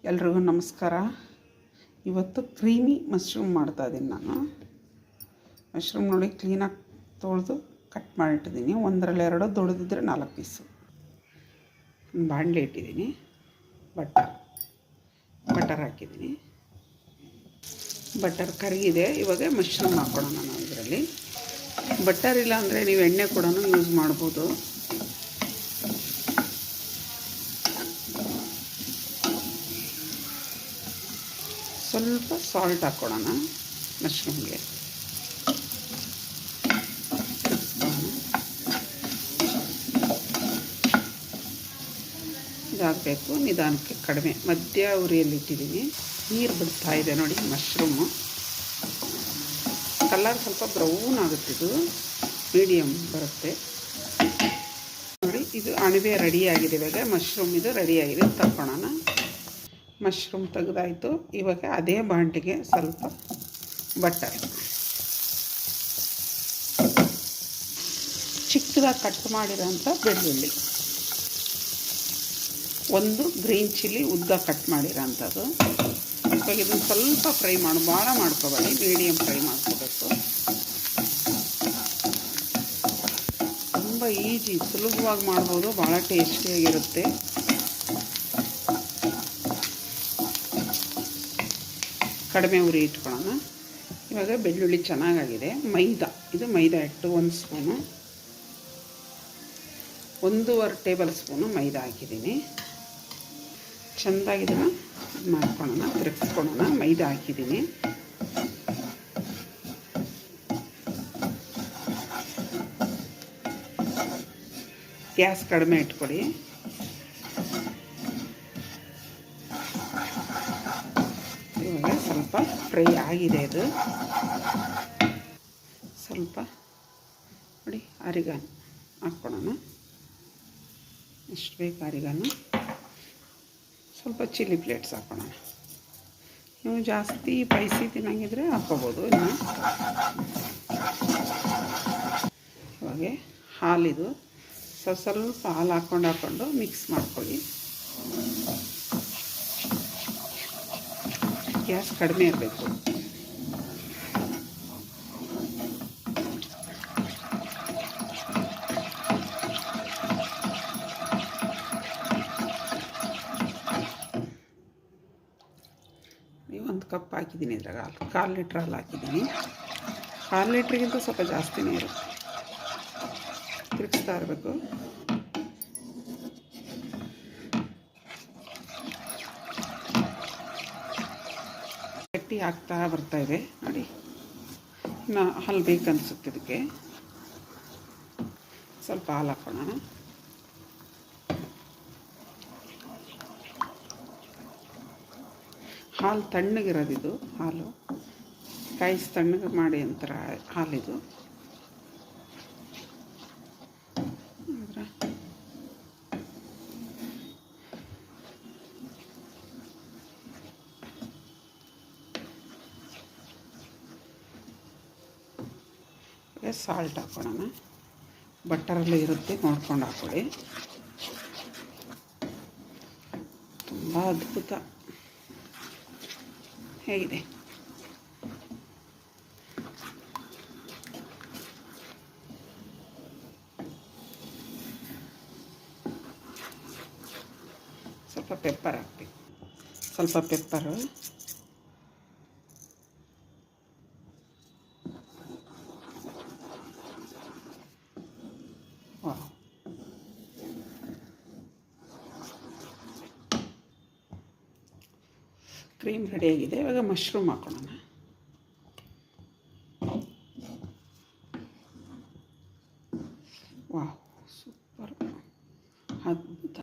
ಎಲ್ರಿಗೂ ನಮಸ್ಕಾರ. ಇವತ್ತು ಕ್ರೀಮಿ ಮಶ್ರೂಮ್ ಮಾಡ್ತಾಯಿದ್ದೀನಿ ನಾನು. ಮಶ್ರೂಮ್ ನೋಡಿ ಕ್ಲೀನಾಗಿ ತೊಳೆದು ಕಟ್ ಮಾಡಿಟ್ಟಿದ್ದೀನಿ. ಒಂದರಲ್ಲಿ ಎರಡು, ದೊಡ್ಡದಿದ್ದರೆ 4 ಪೀಸು. ಬಾಣಲೆ ಇಟ್ಟಿದ್ದೀನಿ. ಬಟರ್ ಹಾಕಿದ್ದೀನಿ. ಬಟರ್ ಕರಗಿದೆ. ಇವಾಗ ಮಶ್ರೂಮ್ ಹಾಕ್ಕೊಳ್ಳೋಣ ನಾವು ಇದರಲ್ಲಿ. ಬಟರ್ ಇಲ್ಲ ಅಂದರೆ ನೀವು ಎಣ್ಣೆ ಕೂಡ ಯೂಸ್ ಮಾಡ್ಬೋದು. ಸ್ವಲ್ಪ ಸಾಲ್ಟ್ ಹಾಕ್ಕೊಳ್ಳೋಣ ಮಶ್ರೂಮ್ಗೆ. ಇದಾಗಬೇಕು. ನಿಧಾನಕ್ಕೆ ಕಡಿಮೆ ಮಧ್ಯ ಉರಿಯಲ್ಲಿ ಇಟ್ಟಿದ್ದೀನಿ. ನೀರು ಬಿಡ್ತಾ ಇದೆ ನೋಡಿ. ಮಶ್ರೂಮು ಕಲರ್ ಸ್ವಲ್ಪ ಬ್ರೌನ್ ಆಗುತ್ತಿದ್ದು, ಮೀಡಿಯಮ್ ಬರುತ್ತೆ ನೋಡಿ. ಇದು ಅಣಬೆ ರೆಡಿಯಾಗಿದೆ. ಇವಾಗ ಮಶ್ರೂಮ್ ಇದು ರೆಡಿಯಾಗಿದೆ. ತಗೊಳ್ಳೋಣ. ಮಶ್ರೂಮ್ ತೆಗೆದಾಯಿತು. ಇವಾಗ ಅದೇ ಬಾಂಡಿಗೆ ಸ್ವಲ್ಪ ಬಟರ್, ಚಿಕ್ಕದಾಗಿ ಕಟ್ ಮಾಡಿರೋಂಥ ಬೆಳ್ಳುಳ್ಳಿ, ಒಂದು ಗ್ರೀನ್ ಚಿಲ್ಲಿ ಉದ್ದ ಕಟ್ ಮಾಡಿರೋಂಥದ್ದು. ಇವಾಗ ಇದನ್ನು ಸ್ವಲ್ಪ ಫ್ರೈ ಭಾಳ ಮಾಡ್ಕೋಬೇಡಿ, ಮೀಡಿಯಮ್ ಫ್ರೈ ಮಾಡ್ಕೋಬೇಕು. ತುಂಬ ಈಜಿ, ಸುಲಭವಾಗಿ ಮಾಡ್ಬೋದು, ಭಾಳ ಟೇಸ್ಟಿಯಾಗಿರುತ್ತೆ. ಕಡಿಮೆ ಉರಿ ಇಟ್ಕೊಳ್ಳೋಣ. ಇವಾಗ ಬೆಳ್ಳುಳ್ಳಿ ಚೆನ್ನಾಗಾಗಿದೆ. ಇದು ಮೈದಾ ಹಿಟ್ಟು 1 ಸ್ಪೂನು, 1.5 ಟೇಬಲ್ ಸ್ಪೂನು ಮೈದಾ ಹಾಕಿದ್ದೀನಿ. ಚೆಂದಾಗಿ ಇದನ್ನು ಮಾಡ್ಕೊಳ್ಳೋಣ, ತಿರುಗಿಸ್ಕೊಳ್ಳೋಣ. ಮೈದಾ ಹಾಕಿದ್ದೀನಿ. ಗ್ಯಾಸ್ ಕಡಿಮೆ ಇಟ್ಕೊಳ್ಳಿ. ಇವಾಗ ಸ್ವಲ್ಪ ಫ್ರೈ ಆಗಿದೆ. ಇದು ಸ್ವಲ್ಪ ನೋಡಿ ಅರಿಗಾನು ಹಾಕ್ಕೊಳ್ಳೋಣ. ಎಷ್ಟು ಬೇಕು ಅರಿಗಾನು. ಸ್ವಲ್ಪ ಚಿಲ್ಲಿ ಫ್ಲೇಕ್ಸ್ ಹಾಕ್ಕೊಳ್ಳೋಣ. ನೀವು ಜಾಸ್ತಿ ಸ್ಪೈಸಿ ತಿನ್ನಂಗಿದ್ರೆ ಹಾಕ್ಕೋಬೋದು. ಇನ್ನು ಇವಾಗ ಹಾಲಿದು ಸ್ವಲ್ಪ ಹಾಲು ಹಾಕ್ಕೊಂಡು ಮಿಕ್ಸ್ ಮಾಡ್ಕೊಳ್ಳಿ. ಗ್ಯಾಸ್ ಕಡಿಮೆ ಇರಬೇಕು. ಒಂದು ಕಪ್ ಹಾಕಿದ್ದೀನಿ. ಇದ್ರಾಗ ಹಾಲು 1/4 ಲೀಟ್ರ್ ಹಾಲು ಹಾಕಿದ್ದೀನಿ. 1/2 ಲೀಟ್ರಿಗಿಂತ ಸ್ವಲ್ಪ ಜಾಸ್ತಿನೇ ಇರುತ್ತೆ. ತಿರುಗಿಸ್ತಾ ಇರಬೇಕು. ಗಟ್ಟಿ ಆಗ್ತಾ ಬರ್ತಾಯಿದೆ ನೋಡಿ. ಇನ್ನು ಹಾಲು ಬೇಕನ್ಸುತ್ತೆ. ಇದಕ್ಕೆ ಸ್ವಲ್ಪ ಹಾಲು ಹಾಕ್ಕೊಳ್ಳೋಣ. ಹಾಲು ತಣ್ಣಗಿರೋದಿದು. ಹಾಲು ಕಾಯಿಸಿ ತಣ್ಣಗೆ ಮಾಡಿ ಒಂಥರ ಹಾಲಿದು. ಸಾಲ್ಟ್ ಹಾಕ್ಕೊಳ್ಳೋಣ. ಬಟರಲ್ಲಿ ಇರುತ್ತೆ, ನೋಡ್ಕೊಂಡು ಹಾಕ್ಕೊಳ್ಳಿ. ತುಂಬ ಅದ್ಭುತ. ಹೇಗಿದೆ? ಸ್ವಲ್ಪ ಪೆಪ್ಪರ್ ಹಾಕ್ಬೇಕು. ಸ್ವಲ್ಪ ಪೆಪ್ಪರು, ಕ್ರೀಮ್ ರೆಡಿಯಾಗಿದೆ. ಇವಾಗ ಮಶ್ರೂಮ್ ಹಾಕೊಳ್ಳೋಣ. ವಾವ್, ಸೂಪರ್, ಅದ್ಭುತ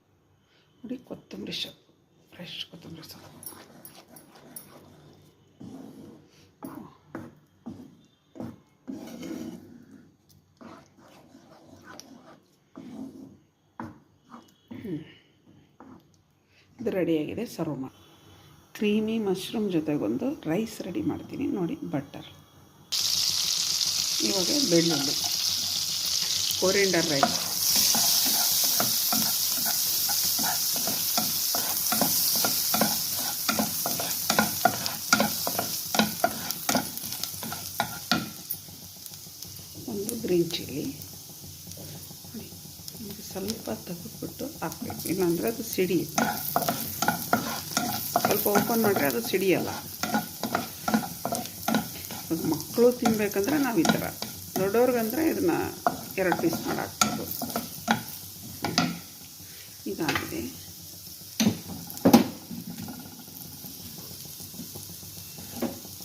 ನೋಡಿ. ಕೊತ್ತಂಬರಿ ಸೊಪ್ಪು, ಫ್ರೆಶ್ ಕೊತ್ತಂಬರಿ ಸೊಪ್ಪು. ಇದು ರೆಡಿಯಾಗಿದೆ. ಸರ್ವ್ ಮಾಡಿ. ಕ್ರೀಮಿ ಮಶ್ರೂಮ್ ಜೊತೆಗೊಂದು ರೈಸ್ ರೆಡಿ ಮಾಡ್ತೀನಿ ನೋಡಿ. ಬಟರ್, ಇವಾಗ ಬೆಳ್ಳುಳ್ಳಿ, ಕೊರಿಯಂಡರ್ ರೈಸ್, ಗ್ರೀನ್ ಚಿಲ್ಲಿ ನೋಡಿ, ಇದು ಸ್ವಲ್ಪ ತೆಗೆದ್ಬಿಟ್ಟು ಹಾಕಬೇಕು, ಇಲ್ಲಾಂದರೆ ಅದು ಸಿಡಿಯುತ್ತೆ. ಸ್ವಲ್ಪ ಓಪನ್ ಮಾಡಿದ್ರೆ ಅದು ಸಿಡಿಯಲ್ಲ. ಮಕ್ಕಳು ತಿನ್ನಬೇಕಂದ್ರೆ ನಾವು ಈ ಥರ, ದೊಡ್ಡವ್ರಿಗಂದರೆ ಇದನ್ನು 2 ಪೀಸ್ ಮಾಡಿ ಹಾಕ್ಬೋದು. ಇದಾಗಿದೆ.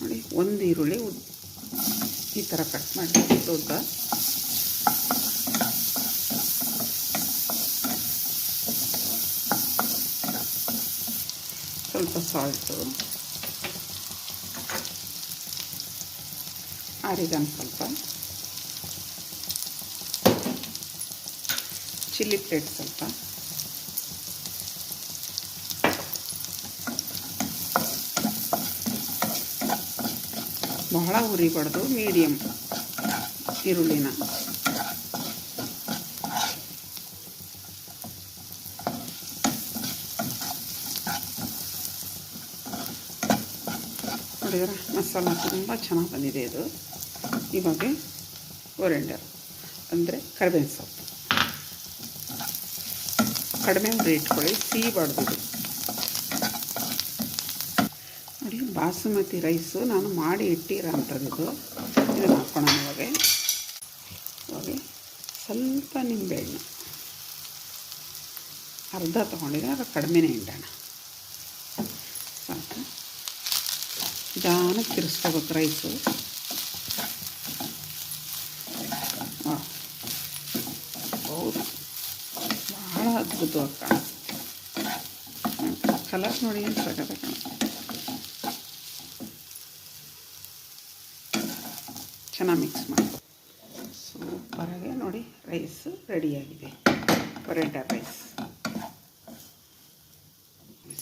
ನೋಡಿ, ಒಂದು ಈರುಳ್ಳಿ ಈ ಥರ ಕಟ್ ಮಾಡಿ ದೊಡ್ಡ, ಸ್ವಲ್ಪ ಸಾಲ್ಟು, ಆರಿಗಾನ್ ಸ್ವಲ್ಪ, ಚಿಲ್ಲಿ ಪ್ಲೇಟ್ ಸ್ವಲ್ಪ, ಬಹಳ ಉರಿಬಾರ್ದು, ಮೀಡಿಯಮ್ ಈರುಳ್ಳಿನ. ನೋಡಿದ್ರೆ ಮಸಾಲ ತುಂಬ ಚೆನ್ನಾಗಿ ಬಂದಿದೆ ಇದು. ಇವಾಗ ಕೊರಿಯಾಂಡರ್ ಅಂದರೆ ಕರಿಬೇವಿನ ಸೊಪ್ಪು ಕಡಿಮೆ ಉರಿ ಇಟ್ಕೊಳ್ಳಿ, ಸಿಹಿಬಾರ್ದು ಇದು. ನೋಡಿ, ಬಾಸುಮತಿ ರೈಸು ನಾನು ಮಾಡಿ ಇಟ್ಟಿರೋಂಥದ್ದು. ಇದನ್ನು ಹಾಕ್ಕೊಳ್ಳೋಣ. ಇವಾಗ ಸ್ವಲ್ಪ ನಿಂಬೆಹಣ್ಣು ಅರ್ಧ ತೊಗೊಂಡಿದ್ರೆ ಅದು ಕಡಿಮೆನೇ ಹಿಂಡೋಣ. ಸಾಕು. ನಿಧಾನಕ್ಕೆ ತಿರ್ಸ್ಕೋಬೇಕು ರೈಸು. ಹೌದು, ಭಾಳ ಅದ್ಭುತವಾಗಿ ಕಾಣಿಸುತ್ತೆ. ಕಲರ್ ನೋಡಿ ಏನು ಸಗದ ಕಾಣಿಸುತ್ತೆ. ಚೆನ್ನಾಗಿ ಮಿಕ್ಸ್ ಮಾಡ್ಕೊ. ಸೂಪರಾಗಿ ನೋಡಿ, ರೈಸ್ ರೆಡಿಯಾಗಿದೆ. ಕೊರಿಯಾಂಡರ್ ರೈಸ್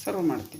ಸರ್ವ್ ಮಾಡ್ತೀನಿ.